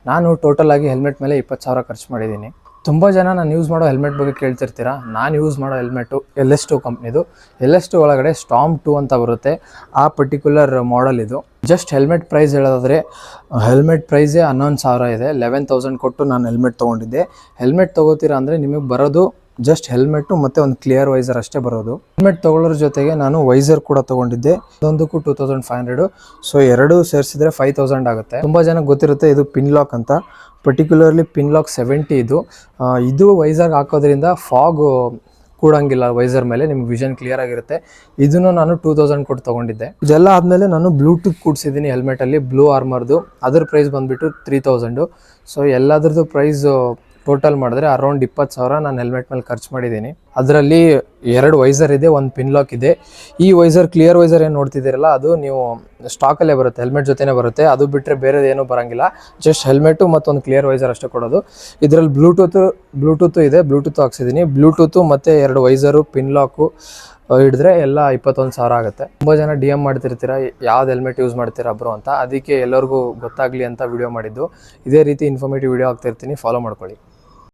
ನಾನು ಟೋಟಲ್ ಆಗಿ ಹೆಲ್ಮೆಟ್ ಮೇಲೆ 20,000 ಖರ್ಚು ಮಾಡಿದ್ದೀನಿ. ತುಂಬ ಜನ ನಾನು ಯೂಸ್ ಮಾಡೋ ಹೆಲ್ಮೆಟ್ ಬಗ್ಗೆ ಕೇಳ್ತಿರ್ತೀರಾ. ನಾನು ಯೂಸ್ ಮಾಡೋ ಹೆಲ್ಮೆಟು LS2 ಕಂಪ್ನಿದು. LS2 ಒಳಗಡೆ ಸ್ಟಾರ್ಮ್ 2 ಅಂತ ಬರುತ್ತೆ. ಆ ಪರ್ಟಿಕ್ಯುಲರ್ ಮಾಡೆಲ್ ಇದು. ಜಸ್ಟ್ ಹೆಲ್ಮೆಟ್ ಪ್ರೈಸ್ ಹೇಳೋದಾದರೆ ಹೆಲ್ಮೆಟ್ ಪ್ರೈಸೇ 11,000 ಇದೆ. 11,000 ಕೊಟ್ಟು ನಾನು ಹೆಲ್ಮೆಟ್ ತೊಗೊಂಡಿದ್ದೆ. ಹೆಲ್ಮೆಟ್ ತೊಗೋತೀರಾ ಅಂದರೆ ನಿಮಗೆ ಬರೋದು ಜಸ್ಟ್ ಹೆಲ್ಮೆಟ್ಟು ಮತ್ತು ಒಂದು ಕ್ಲಿಯರ್ ವೈಸರ್ ಅಷ್ಟೇ ಬರೋದು. ಹೆಲ್ಮೆಟ್ ತೊಗೊಳ್ಳೋದ್ರ ಜೊತೆಗೆ ನಾನು ವೈಸರ್ ಕೂಡ ತೊಗೊಂಡಿದ್ದೆ. ಅದೊಂದಕ್ಕೂ 2,500. ಸೊ ಎರಡೂ ಸೇರಿಸಿದ್ರೆ 5,000 ಆಗುತ್ತೆ. ತುಂಬ ಜನಕ್ಕೆ ಗೊತ್ತಿರುತ್ತೆ ಇದು ಪಿನ್ ಲಾಕ್ ಅಂತ. ಪರ್ಟಿಕ್ಯುಲರ್ಲಿ ಪಿನ್ ಲಾಕ್ 70 ಇದು ವೈಸರ್ಗೆ ಹಾಕೋದ್ರಿಂದ ಫಾಗು ಕೂಡಂಗಿಲ್ಲ ವೈಸರ್ ಮೇಲೆ, ನಿಮ್ಗೆ ವಿಷನ್ ಕ್ಲಿಯರ್ ಆಗಿರುತ್ತೆ. ಇದನ್ನು ನಾನು 2,000 ಕೊಟ್ಟು ತೊಗೊಂಡಿದ್ದೆ. ಇದೆಲ್ಲ ಆದಮೇಲೆ ನಾನು ಬ್ಲೂಟೂತ್ ಕೂಡಿಸಿದ್ದೀನಿ ಹೆಲ್ಮೆಟಲ್ಲಿ, ಬ್ಲೂ ಆರ್ಮರ್ದು. ಅದ್ರ ಪ್ರೈಸ್ ಬಂದುಬಿಟ್ಟು 3,000. ಸೊ ಎಲ್ಲದ್ರದ್ದು ಪ್ರೈಸು ಟೋಟಲ್ ಮಾಡಿದ್ರೆ ಅರೌಂಡ್ 20,000 ನಾನು ಹೆಲ್ಮೆಟ್ ಮೇಲೆ ಖರ್ಚು ಮಾಡಿದ್ದೀನಿ. ಅದರಲ್ಲಿ 2 ವೈಸರ್ ಇದೆ, ಒಂದು ಪಿನ್ ಲಾಕ್ ಇದೆ. ಈ ವೈಸರ್ ಕ್ಲಿಯರ್ ವೈಸರ್ ಏನು ನೋಡ್ತಿದ್ದೀರಲ್ಲ ಅದು ನೀವು ಸ್ಟಾಕಲ್ಲೇ ಬರುತ್ತೆ, ಹೆಲ್ಮೆಟ್ ಜೊತೆನೇ ಬರುತ್ತೆ. ಅದು ಬಿಟ್ಟರೆ ಬೇರೆ ಏನೂ ಬರೋಂಗಿಲ್ಲ. ಜಸ್ಟ್ ಹೆಲ್ಮೆಟು ಮತ್ತೊಂದು ಕ್ಲಿಯರ್ ವೈಸರ್ ಅಷ್ಟೇ ಕೊಡೋದು. ಇದರಲ್ಲಿ ಬ್ಲೂಟೂತು ಇದೆ, ಬ್ಲೂಟೂತ್ ಹಾಕ್ಸಿದ್ದೀನಿ. ಬ್ಲೂಟೂತು ಮತ್ತು 2 ವೈಸರು ಪಿನ್ ಲಾಕು ಹಿಡಿದ್ರೆ ಎಲ್ಲ 21,000 ಆಗುತ್ತೆ. ತುಂಬ ಜನ DM ಮಾಡ್ತಿರ್ತೀರ ಯಾವ್ದು ಹೆಲ್ಮೆಟ್ ಯೂಸ್ ಮಾಡ್ತೀರಾ ಬ್ರೋ ಅಂತ. ಅದಕ್ಕೆ ಎಲ್ಲರಿಗೂ ಗೊತ್ತಾಗಲಿ ಅಂತ ವಿಡಿಯೋ ಮಾಡಿದ್ದು. ಇದೇ ರೀತಿ ಇನ್ಫಾರ್ಮೇಟಿವ್ ವಿಡಿಯೋ ಆಗ್ತಿರ್ತೀನಿ, ಫಾಲೋ ಮಾಡ್ಕೊಳ್ಳಿ.